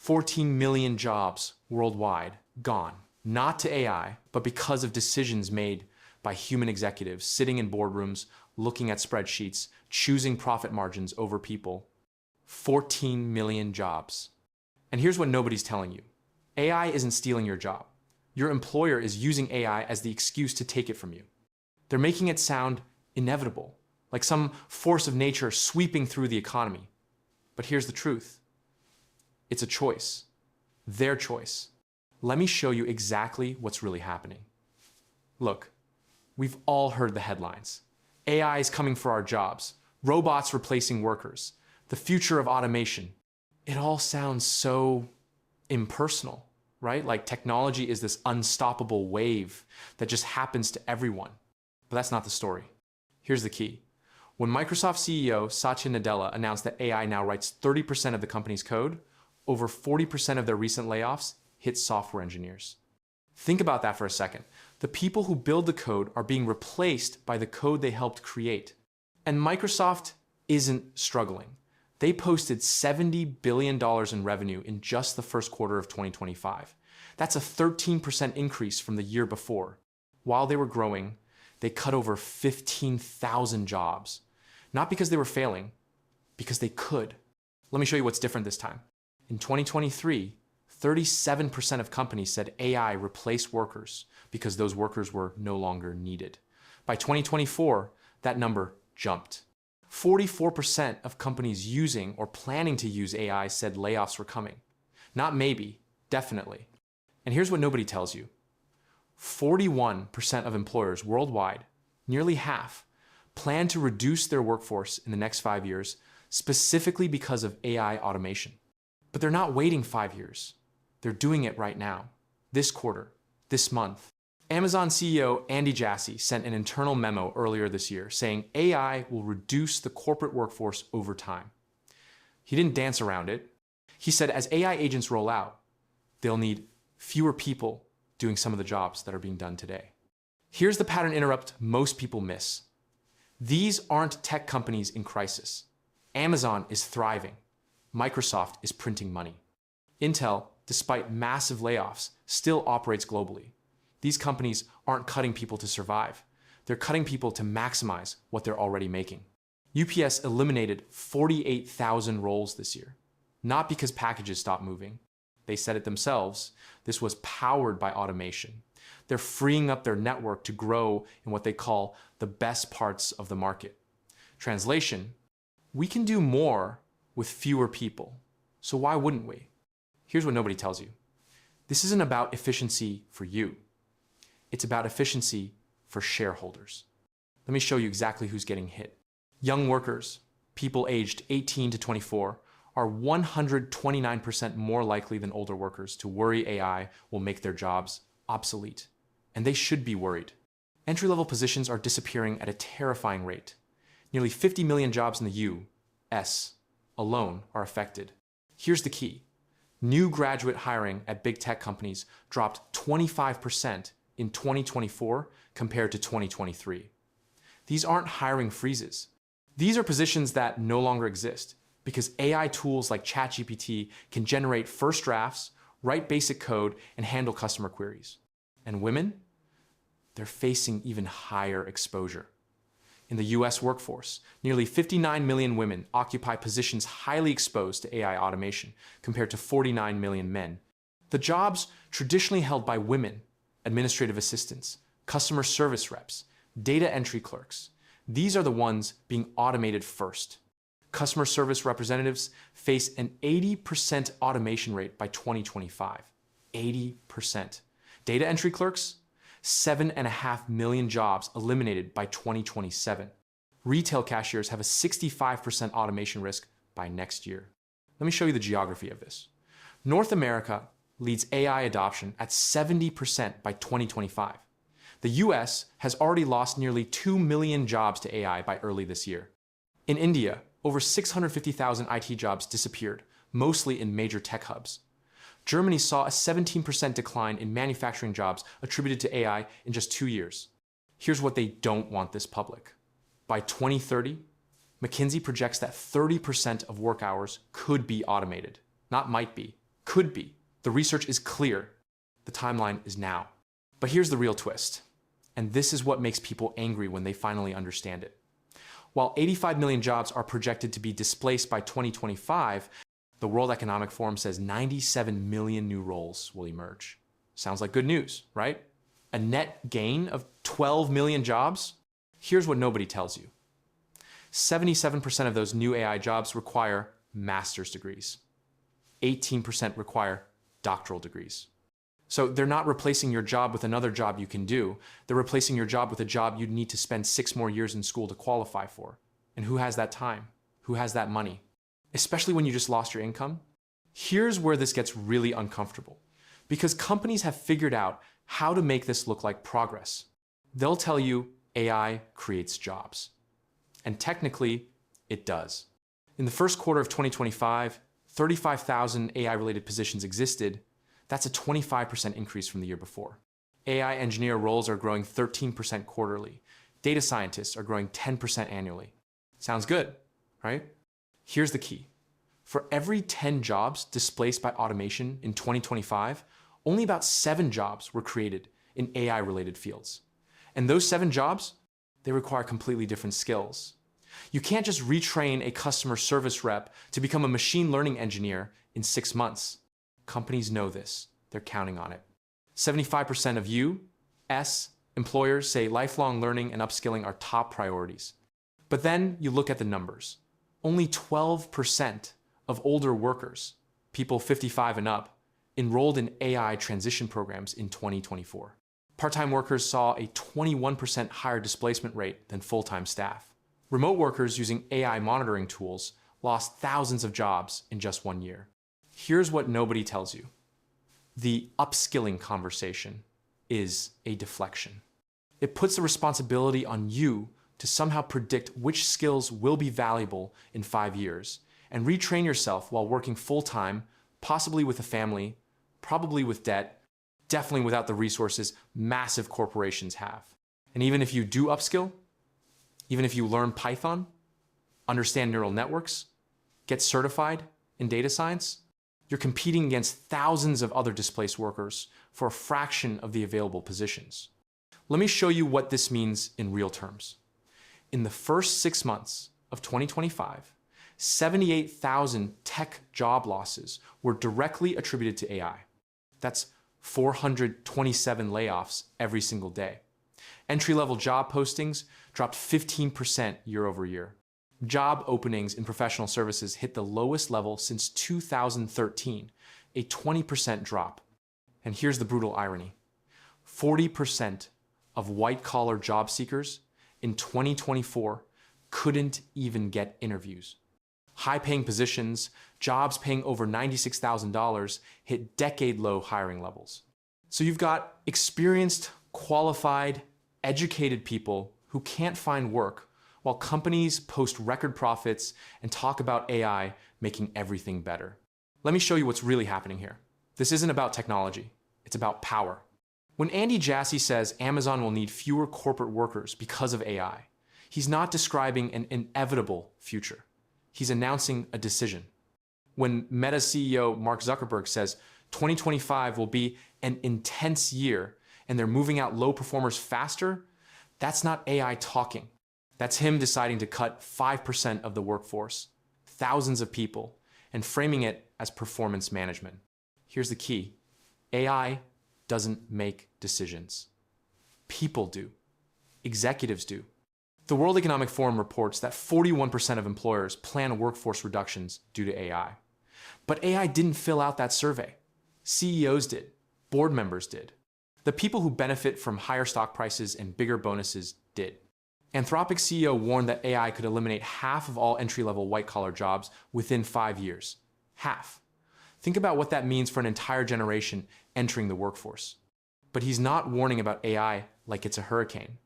14 million jobs worldwide gone, not to AI, but because of decisions made by human executives sitting in boardrooms, looking at spreadsheets, choosing profit margins over people. 14 million jobs. And here's what nobody's telling you. AI isn't stealing your job. Your employer is using AI as the excuse to take it from you. They're making it sound inevitable, like some force of nature sweeping through the economy. But here's the truth. It's a choice. Their choice. Let me show you exactly what's really happening. Look, we've all heard the headlines. AI is coming for our jobs. Robots replacing workers. The future of automation. It all sounds so impersonal, right? Like technology is this unstoppable wave that just happens to everyone. But that's not the story. Here's the key. When Microsoft CEO Satya Nadella announced that AI now writes 30% of the company's code, over 40% of their recent layoffs hit software engineers. Think about that for a second. The people who build the code are being replaced by the code they helped create. And Microsoft isn't struggling. They posted $70 billion in revenue in just the first quarter of 2025. That's a 13% increase from the year before. While they were growing, they cut over 15,000 jobs. Not because they were failing, because they could. Let me show you what's different this time. In 2023, 37% of companies said AI replaced workers because those workers were no longer needed. By 2024, that number jumped. 44% of companies using or planning to use AI said layoffs were coming. Not maybe, definitely. And here's what nobody tells you. 41% of employers worldwide, nearly half, plan to reduce their workforce in the next 5 years specifically because of AI automation. But they're not waiting 5 years. They're doing it right now, this quarter, this month. Amazon CEO Andy Jassy sent an internal memo earlier this year saying AI will reduce the corporate workforce over time. He didn't dance around it. He said as AI agents roll out, they'll need fewer people doing some of the jobs that are being done today. Here's the pattern interrupt most people miss. These aren't tech companies in crisis. Amazon is thriving. Microsoft is printing money. Intel, despite massive layoffs, still operates globally. These companies aren't cutting people to survive. They're cutting people to maximize what they're already making. UPS eliminated 48,000 roles this year, not because packages stopped moving. They said it themselves. This was powered by automation. They're freeing up their network to grow in what they call the best parts of the market. Translation, we can do more with fewer people. So why wouldn't we? Here's what nobody tells you. This isn't about efficiency for you. It's about efficiency for shareholders. Let me show you exactly who's getting hit. Young workers, people aged 18 to 24, are 129% more likely than older workers to worry AI will make their jobs obsolete. And they should be worried. Entry-level positions are disappearing at a terrifying rate. Nearly 50 million jobs in the U.S. alone are affected. Here's the key. New graduate hiring at big tech companies dropped 25% in 2024 compared to 2023. These aren't hiring freezes. These are positions that no longer exist because AI tools like ChatGPT can generate first drafts, write basic code, and handle customer queries. And women? They're facing even higher exposure. In the US workforce, nearly 59 million women occupy positions highly exposed to AI automation, compared to 49 million men. The jobs traditionally held by women, administrative assistants, customer service reps, data entry clerks, these are the ones being automated first. Customer service representatives face an 80% automation rate by 2025. 80%. Data entry clerks? 7.5 million jobs eliminated by 2027. Retail cashiers have a 65% automation risk by next year. Let me show you the geography of this. North America leads AI adoption at 70% by 2025. The US has already lost nearly 2 million jobs to AI by early this year. In India, over 650,000 IT jobs disappeared, mostly in major tech hubs. Germany saw a 17% decline in manufacturing jobs attributed to AI in just 2 years. Here's what they don't want this public. By 2030, McKinsey projects that 30% of work hours could be automated. Not might be, Could be. The research is clear. The timeline is now. But here's the real twist. And this is what makes people angry when they finally understand it. While 85 million jobs are projected to be displaced by 2025, the World Economic Forum says 97 million new roles will emerge. Sounds like good news, right? A net gain of 12 million jobs? Here's what nobody tells you. 77% of those new AI jobs require master's degrees. 18% require doctoral degrees. So they're not replacing your job with another job you can do. They're replacing your job with a job you'd need to spend 6 more years in school to qualify for. And who has that time? Who has that money? Especially when you just lost your income. Here's where this gets really uncomfortable. Because companies have figured out how to make this look like progress. They'll tell you AI creates jobs. And technically, it does. In the first quarter of 2025, 35,000 AI-related positions existed. That's a 25% increase from the year before. AI engineer roles are growing 13% quarterly. Data scientists are growing 10% annually. Sounds good, right? Here's the key. For every 10 jobs displaced by automation in 2025, only about 7 jobs were created in AI-related fields. And those 7 jobs, they require completely different skills. You can't just retrain a customer service rep to become a machine learning engineer in 6 months. Companies know this. They're counting on it. 75% of U.S. employers say lifelong learning and upskilling are top priorities. But then you look at the numbers. Only 12% of older workers, people 55 and up, enrolled in AI transition programs in 2024. Part-time workers saw a 21% higher displacement rate than full-time staff. Remote workers using AI monitoring tools lost thousands of jobs in just 1 year. Here's what nobody tells you. The upskilling conversation is a deflection. It puts the responsibility on you to somehow predict which skills will be valuable in 5 years and retrain yourself while working full-time, possibly with a family, probably with debt, definitely without the resources massive corporations have. And even if you do upskill, even if you learn Python, understand neural networks, get certified in data science, you're competing against thousands of other displaced workers for a fraction of the available positions. Let me show you what this means in real terms. In the first 6 months of 2025, 78,000 tech job losses were directly attributed to AI. That's 427 layoffs every single day. Entry-level job postings dropped 15% year over year. Job openings in professional services hit the lowest level since 2013, a 20% drop. And here's the brutal irony. 40% of white-collar job seekers in 2024 couldn't even get interviews. High-paying positions, jobs paying over $96,000 hit decade-low hiring levels. So you've got experienced, qualified, educated people who can't find work while companies post record profits and talk about AI making everything better. Let me show you what's really happening here. This isn't about technology. It's about power. When Andy Jassy says Amazon will need fewer corporate workers because of AI, he's not describing an inevitable future. He's announcing a decision. When Meta CEO Mark Zuckerberg says 2025 will be an intense year and they're moving out low performers faster, that's not AI talking. That's him deciding to cut 5% of the workforce, thousands of people, and framing it as performance management. Here's the key. AI doesn't make decisions. People do. Executives do. The World Economic Forum reports that 41% of employers plan workforce reductions due to AI. But AI didn't fill out that survey. CEOs did. Board members did. The people who benefit from higher stock prices and bigger bonuses did. Anthropic CEO warned that AI could eliminate half of all entry-level white-collar jobs within 5 years. Half. Think about what that means for an entire generation entering the workforce. But he's not warning about AI like it's a hurricane.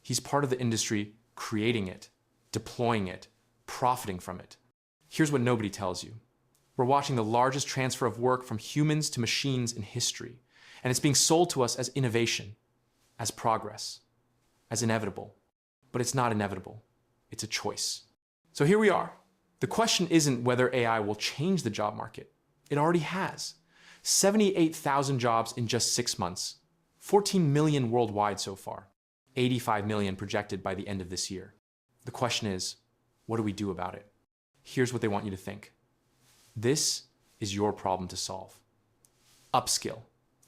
He's part of the industry creating it, deploying it, profiting from it. Here's what nobody tells you. We're watching the largest transfer of work from humans to machines in history, and it's being sold to us as innovation, as progress, as inevitable. But it's not inevitable. It's a choice. So here we are. The question isn't whether AI will change the job market. It already has. 78,000 jobs in just 6 months. 14 million worldwide so far. 85 million projected by the end of this year. The question is, what do we do about it? Here's what they want you to think. This is your problem to solve. Upskill,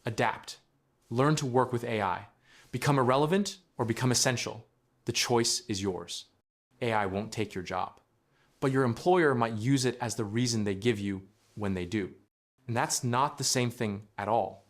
adapt, learn to work with AI, become irrelevant or become essential. The choice is yours. AI won't take your job, but your employer might use it as the reason they give you when they do. And that's not the same thing at all.